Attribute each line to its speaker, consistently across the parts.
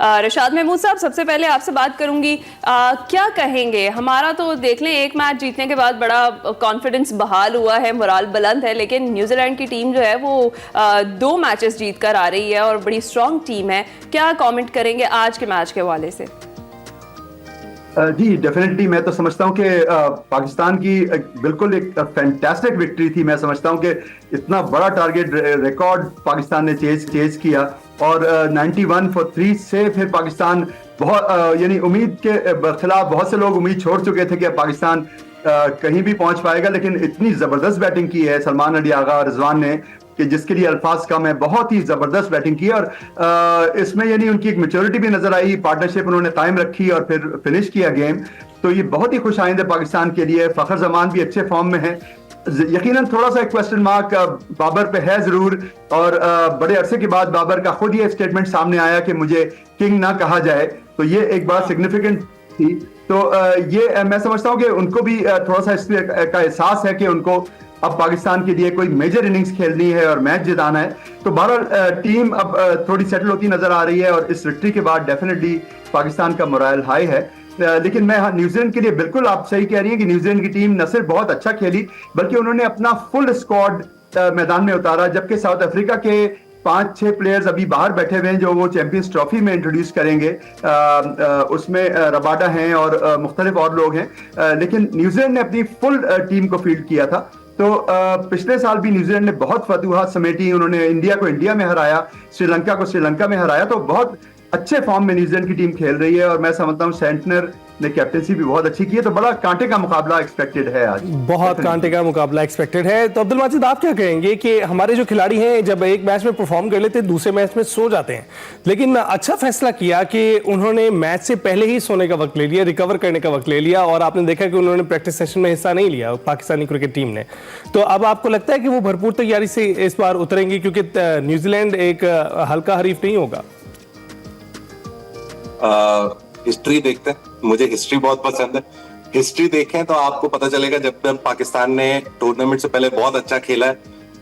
Speaker 1: Rashad Mahmood साहब, सबसे पहले आपसे बात करूंगी, क्या कहेंगे? हमारा तो देख लें एक मैच जीतने के बाद बड़ा कॉन्फिडेंस बहाल हुआ है, मोराल बुलंद है, लेकिन न्यूजीलैंड की टीम जो है वो 2 मैचेस जीत कर आ रही है और बड़ी स्ट्रॉन्ग टीम है। क्या कमेंट करेंगे आज के मैच के हवाले से?
Speaker 2: जी डेफिनेटली मैं तो समझता हूं कि पाकिस्तान की बिल्कुल एक फैंटास्टिक विक्ट्री थी। मैं समझता हूं कि इतना बड़ा टारगेट रिकॉर्ड पाकिस्तान ने चेज किया और 91 फॉर 3 से फिर पाकिस्तान बहुत यानी उम्मीद के खिलाफ बहुत से लोग उम्मीद छोड़ चुके थे कि पाकिस्तान कहीं भी पहुंच पाएगा, लेकिन इतनी जबरदस्त बैटिंग की है सलमान अली आगा और रिजवान ने कि जिसके लिए अल्फाज कम है। बहुत ही जबरदस्त बैटिंग की और इसमें यानी उनकी एक मैच्योरिटी भी नजर आई, पार्टनरशिप उन्होंने कायम रखी और फिर फिनिश किया गेम। तो ये बहुत ही खुश आइंद है पाकिस्तान के लिए। फखर जमान भी अच्छे फॉर्म में है। यकीनन थोड़ा सा एक क्वेश्चन मार्क बाबर पे है जरूर, और बड़े अरसे के बाद बाबर का खुद ये स्टेटमेंट सामने आया कि मुझे किंग ना कहा जाए, तो ये एक बड़ा सिग्निफिकेंट थी। तो ये मैं समझता हूँ कि उनको भी थोड़ा सा इसका एहसास है कि उनको अब पाकिस्तान के लिए कोई मेजर इनिंग्स खेलनी है और मैच जिताना है। तो बहरहाल टीम अब थोड़ी सेटल होती नजर आ रही है और इस विक्ट्री के बाद डेफिनेटली पाकिस्तान का मोरल हाई है। लेकिन मैं न्यूजीलैंड के लिए बिल्कुल आप सही कह रही हैं कि न्यूजीलैंड की टीम न सिर्फ बहुत अच्छा खेली बल्कि उन्होंने अपना फुल स्क्वाड मैदान में उतारा, जबकि साउथ अफ्रीका के 5-6 प्लेयर्स अभी बाहर बैठे हुए हैं जो वो चैंपियंस ट्रॉफी में इंट्रोड्यूस करेंगे। उसमें रबाडा हैं और मुख्तलिफ और लोग हैं, लेकिन न्यूजीलैंड ने अपनी फुल टीम को फील्ड किया था। तो पिछले साल भी न्यूजीलैंड ने बहुत फतूहात समेटी, उन्होंने इंडिया को इंडिया में हराया, श्रीलंका को श्रीलंका में हराया। तो बहुत अच्छे फॉर्म में न्यूजीलैंड की टीम खेल रही है और मैं समझता हूँ सेंटनर ने कैप्टनसी भी बहुत अच्छी की है। तो बड़ा कांटे का मुकाबला एक्सपेक्टेड है आज,
Speaker 3: बहुत कांटे का मुकाबला एक्सपेक्टेड है। तो अब्दुल माजिद, आप क्या कहेंगे कि हमारे जो खिलाड़ी हैं जब एक मैच में परफॉर्म कर लेते हैं दूसरे मैच में सो जाते हैं, लेकिन अच्छा फैसला किया कि उन्होंने मैच से पहले ही सोने का वक्त ले लिया, रिकवर करने का वक्त ले लिया, और आपने देखा कि उन्होंने प्रैक्टिस सेशन में हिस्सा नहीं लिया पाकिस्तानी क्रिकेट टीम ने। तो अब आपको लगता है कि वो भरपूर तैयारी से इस बार उतरेंगे, क्योंकि न्यूजीलैंड एक हल्का हरीफ नहीं होगा?
Speaker 4: हिस्ट्री देखते हैं, मुझे हिस्ट्री बहुत पसंद है। हिस्ट्री देखें तो आपको पता चलेगा जब पाकिस्तान ने टूर्नामेंट से पहले बहुत अच्छा खेला है,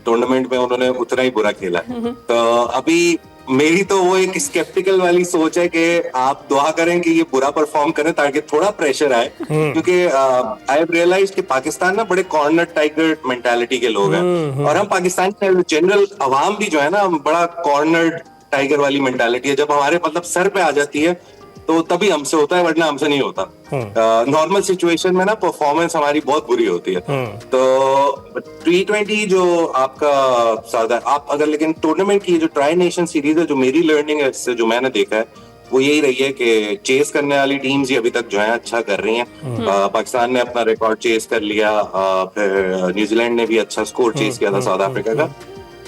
Speaker 4: टूर्नामेंट में उन्होंने उतना ही बुरा खेला है। तो अभी मेरी तो वो एक स्केप्टिकल वाली सोच है कि आप दुआ करें कि ये बुरा परफॉर्म करें ताकि थोड़ा प्रेशर आए, क्योंकि आई हैव रियलाइज्ड कि पाकिस्तान ना बड़े कॉर्नर टाइगर मेंटालिटी के लोग हैं, और हम पाकिस्तान के जनरल अवाम भी जो है ना बड़ा कॉर्नर टाइगर वाली मेंटालिटी है। जब हमारे मतलब सर पे आ जाती है तो तभी हमसे होता है, वरना हमसे नहीं होता। नॉर्मल सिचुएशन में ना परफॉर्मेंस हमारी बहुत बुरी होती है। तो T20 जो आपका सादा, आप अगर लेकिन टूर्नामेंट की जो ट्राई नेशन सीरीज है, जो मेरी लर्निंग है इससे, जो मैंने देखा है वो यही रही है कि चेस करने वाली टीम्स ही अभी तक जो है अच्छा कर रही हैं। पाकिस्तान ने अपना रिकॉर्ड चेस कर लिया, फिर न्यूजीलैंड ने भी अच्छा स्कोर चेस किया था साउथ अफ्रीका का।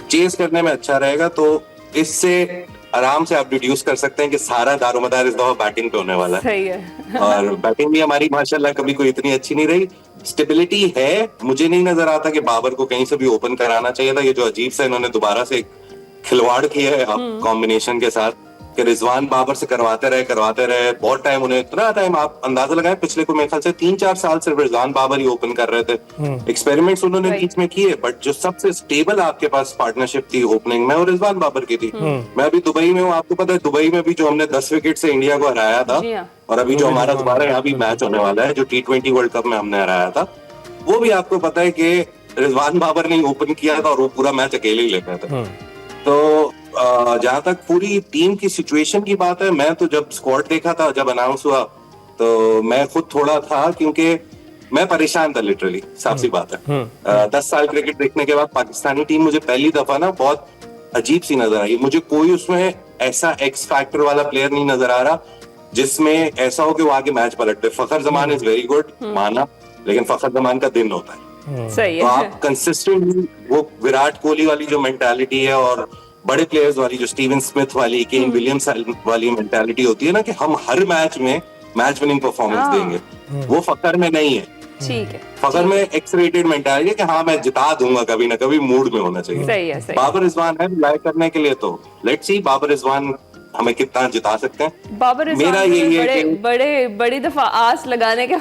Speaker 4: चेस करने में अच्छा रहेगा तो इससे आराम से आप डिड्यूस कर सकते हैं कि सारा दारोमदार इस दफा बैटिंग पे होने वाला है।
Speaker 1: सही है।
Speaker 4: और बैटिंग भी हमारी माशाल्लाह कभी कोई इतनी अच्छी नहीं रही। स्टेबिलिटी है, मुझे नहीं नजर आता कि बाबर को कहीं से भी ओपन कराना चाहिए था। ये जो अजीब सा इन्होंने दोबारा से खिलवाड़ किया है कॉम्बिनेशन के साथ कि रिजवान बाबर से करवाते रहे बहुत टाइम, उन्हें इतना टाइम, आप अंदाजा लगाएं पिछले को मेरे ख्याल से 3-4 साल सिर्फ रिजवान बाबर ही ओपन कर रहे थे। एक्सपेरिमेंट्स उन्होंने बीच में किए, बट जो सबसे स्टेबल आपके पास पार्टनरशिप थी ओपनिंग में वो रिजवान बाबर की थी। मैं अभी दुबई में हूँ, आपको पता है दुबई में भी जो हमने 10 विकेट से इंडिया को हराया था, और अभी जो हमारा दोबारा यहाँ भी मैच होने वाला है जो T20 वर्ल्ड कप में हमने हराया था, वो भी आपको पता है कि रिजवान बाबर ने ओपन किया था और वो पूरा मैच अकेले ही ले गए थे। तो जहां तक पूरी टीम की सिचुएशन की बात है, मैं तो जब स्क्वाड देखा था, जब अनाउंस हुआ, तो मैं खुद थोड़ा था, क्योंकि मैं परेशान था लिटरली, साफ सी बात है। 10 साल क्रिकेट देखने के बाद पाकिस्तानी टीम मुझे पहली दफा ना बहुत अजीब सी नजर आई। मुझे कोई उसमें ऐसा एक्स फैक्टर वाला प्लेयर नहीं नजर आ रहा जिसमें ऐसा हो कि वो आगे मैच पलट दे। फखर जमान इज वेरी गुड, माना, लेकिन फखर जमान का दिन होता है।
Speaker 1: सही
Speaker 4: तो
Speaker 1: है।
Speaker 4: आप कंसिस्टेंटली वो विराट कोहली वाली जो मेंटालिटी है और बड़े प्लेयर्स वाली जो स्टीवन स्मिथ वाली, केन विलियम्स वाली मेंटालिटी होती है ना कि हम हर मैच में मैच विनिंग परफॉर्मेंस देंगे, वो फखर में नहीं है।
Speaker 1: ठीक है।
Speaker 4: फखर में एक्स रेटेड मेंटालिटी है कि हाँ मैं जिता दूंगा, कभी ना कभी मूड में होना चाहिए।
Speaker 1: सही है।
Speaker 4: बाबर रिजवान है लाइक करने के लिए, तो लेट्स सी बाबर रिजवान हमें कितना जिता सकते हैं।
Speaker 1: बाबर
Speaker 4: मेरा यही है
Speaker 1: बड़ी दफा आस लगाने के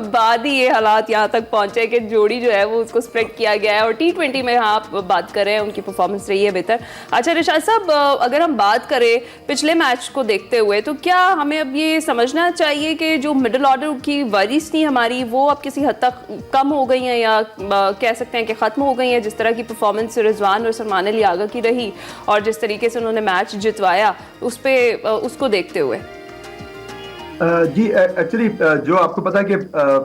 Speaker 1: बाद ही ये हालात यहाँ तक पहुंचे कि जोड़ी जो है वो उसको स्प्रेड किया गया है, और T20 में हाँ आप बात कर रहे हैं उनकी परफॉर्मेंस रही है बेहतर। अच्छा रिशाद साहब, अगर हम बात करें पिछले मैच को देखते हुए, तो क्या हमें अब ये समझना चाहिए कि जो मिडिल ऑर्डर की वरीज थी हमारी वो अब किसी हद तक कम हो गई हैं, या कह सकते हैं कि ख़त्म हो गई हैं? जिस तरह की परफॉर्मेंस रिजवान और सलमान अली आगा की रही और जिस तरीके से उन्होंने मैच जितवाया, उसको देखते हुए।
Speaker 2: जी एक्चुअली जो आपको पता है कि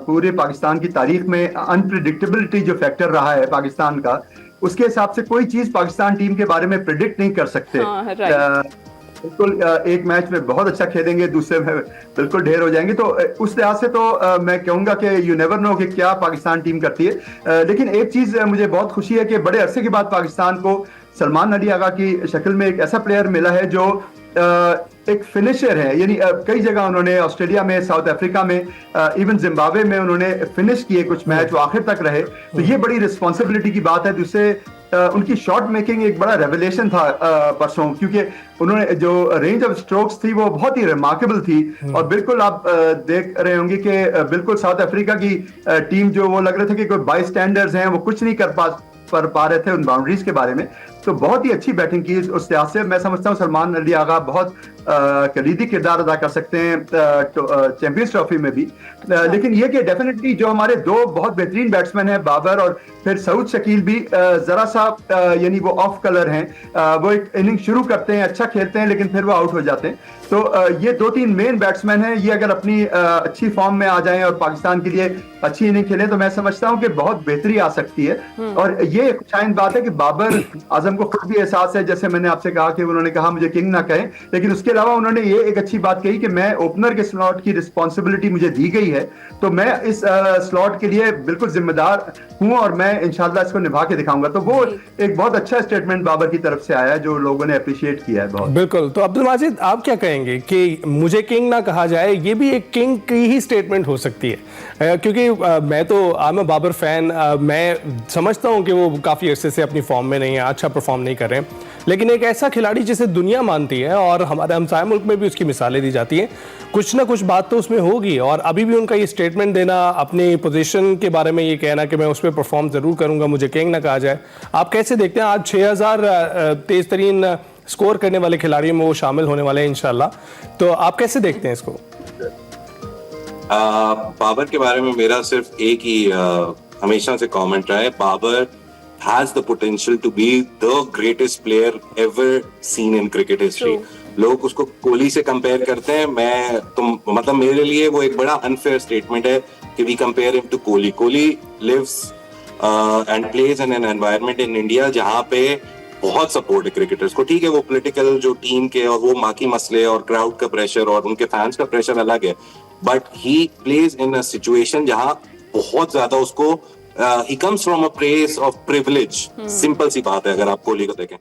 Speaker 2: पूरे पाकिस्तान की तारीख में अनप्रिडिक्टेबिलिटी जो फैक्टर रहा है पाकिस्तान का, उसके हिसाब से कोई चीज पाकिस्तान टीम के बारे में प्रिडिक्ट नहीं कर सकते। बिल्कुल एक मैच में बहुत अच्छा खेलेंगे, दूसरे में बिल्कुल ढेर हो जाएंगे। तो उस लिहाज से तो मैं कहूंगा कि यू नेवर नो कि क्या पाकिस्तान टीम करती है। लेकिन एक चीज मुझे बहुत खुशी है कि बड़े अरसे के बाद पाकिस्तान को सलमान अली आगा की शक्ल में एक ऐसा प्लेयर मिला है जो एक फिनिशर है। यानी कई जगह उन्होंने ऑस्ट्रेलिया में, साउथ अफ्रीका में, इवन जिम्बाब्वे में उन्होंने फिनिश किए कुछ मैच, वो आखिर तक रहे। तो ये बड़ी रिस्पॉन्सिबिलिटी की बात है। दूसरे उनकी शॉट मेकिंग एक बड़ा रेवलेशन था परसों, क्योंकि उन्होंने जो रेंज ऑफ स्ट्रोक्स थी वो बहुत ही रिमार्केबल थी। और बिल्कुल आप देख रहे होंगे कि बिल्कुल साउथ अफ्रीका की टीम जो वो लग रहे थे कि कोई बाई स्टैंडर्ड्स हैं, वो कुछ नहीं कर पा रहे थे उन बाउंड्रीज के बारे में। तो बहुत ही अच्छी बैटिंग की उस लिहाज से। मैं समझता हूँ सलमान अली आगा बहुत कलीदी किरदार अदा कर सकते हैं चैंपियंस ट्रॉफी में भी। लेकिन ये कि डेफिनेटली जो हमारे दो बहुत बेहतरीन बैट्समैन हैं, बाबर और फिर सऊद शकील भी जरा सा यानी वो ऑफ कलर हैं। वो एक इनिंग शुरू करते हैं, अच्छा खेलते हैं, लेकिन फिर वो आउट हो जाते हैं। तो ये दो तीन मेन बैट्समैन हैं, ये अगर अपनी अच्छी फॉर्म में आ जाएं और पाकिस्तान के लिए अच्छी इनिंग खेलें तो मैं समझता हूं कि बहुत बेहतरी आ सकती है। और ये खुशाइंद बात है कि बाबर आजम को खुद भी एहसास है, जैसे मैंने आपसे कहा कि उन्होंने कहा मुझे किंग ना कहें, लेकिन उसके अलावा उन्होंने ये एक अच्छी बात कही कि मैं ओपनर के स्लॉट की रिस्पॉन्सिबिलिटी मुझे दी गई है, तो मैं इस स्लॉट के लिए बिल्कुल जिम्मेदार हूं और मैं इंशाल्लाह इसको निभा के दिखाऊंगा। तो वो एक बहुत अच्छा स्टेटमेंट बाबर की तरफ से आया है जो लोगों ने अप्रिशिएट किया है बहुत।
Speaker 3: बिल्कुल। तो अब्दुल माजिद, आप क्या कहेंगे कि मुझे किंग ना कहा जाए, ये भी एक किंग की ही स्टेटमेंट हो सकती है? क्योंकि मैं तो आई एम बाबर फैन, मैं समझता हूं कि वो काफ़ी अरसे से अपनी फॉर्म में नहीं है, अच्छा परफॉर्म नहीं कर रहे हैं, लेकिन एक ऐसा खिलाड़ी जिसे दुनिया मानती है और हमारे हमसाया मुल्क में भी उसकी मिसालें दी जाती हैं, कुछ ना कुछ बात तो उसमें होगी। और अभी भी उनका ये स्टेटमेंट देना, अपनी पोजीशन के बारे में ये कहना कि मैं उस पर परफॉर्म ज़रूर करूंगा, मुझे किंग ना कहा जाए, आप कैसे देखते हैं? आज 6000 तेज तरीन स्कोर करने वाले खिलाड़ियों में वो शामिल होने वाले हैं इंशाल्लाह, तो आप कैसे देखते हैं इसको?
Speaker 4: बाबर के बारे में मेरा सिर्फ एक ही हमेशा से कमेंट रहा है, Babar has the potential to be the greatest player ever seen in cricket history. लोग उसको कोहली से कंपेयर करते हैं, मतलब मेरे लिए वो एक बड़ा अनफेयर स्टेटमेंट है कि we compare him to Kohli. Kohli lives and plays in an environment in India जहाँ पे बहुत सपोर्ट है क्रिकेटर्स को। ठीक है, वो पॉलिटिकल जो टीम के और वो माकी मसले और क्राउड का प्रेशर और उनके फैंस का प्रेशर अलग है, but he plays in a situation जहाँ बहुत ज्यादा उसको he comes from a place of privilege। Simple सी बात है अगर आप कोहली को देखें।